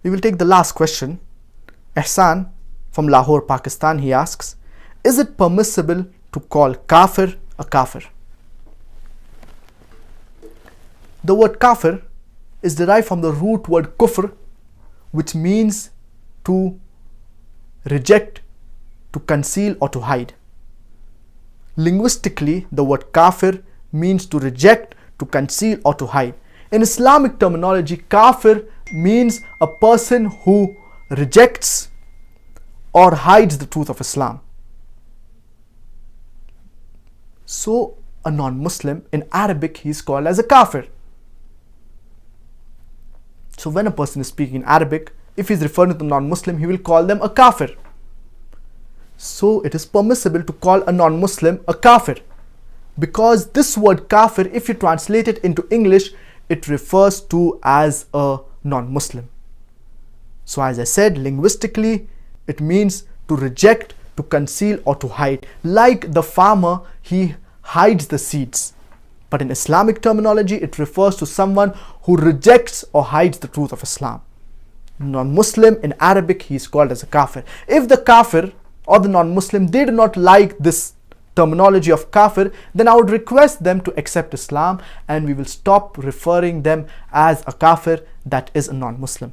We will take the last question. Ehsan from Lahore, Pakistan, he asks, is it permissible to call Kafir a Kafir? The word Kafir is derived from the root word kufr, which means to reject, to conceal or to hide. Linguistically, the word Kafir means to reject, to conceal or to hide. In Islamic terminology, Kafir means a person who rejects or hides the truth of Islam. So a non-Muslim, in Arabic, he is called as a Kafir. So when a person is speaking in Arabic, if he is referring to the non-Muslim, he will call them a Kafir. So it is permissible to call a non-Muslim a Kafir, because this word Kafir, if you translate it into English, it refers to as a non-Muslim. So as I said, linguistically, it means to reject, to conceal or to hide. Like the farmer, he hides the seeds. But in Islamic terminology, it refers to someone who rejects or hides the truth of Islam. Non-Muslim, in Arabic, he is called as a Kafir. If the Kafir or the non-Muslim, they do not like this terminology of Kafir, then I would request them to accept Islam, and we will stop referring them as a Kafir, that is a non-Muslim.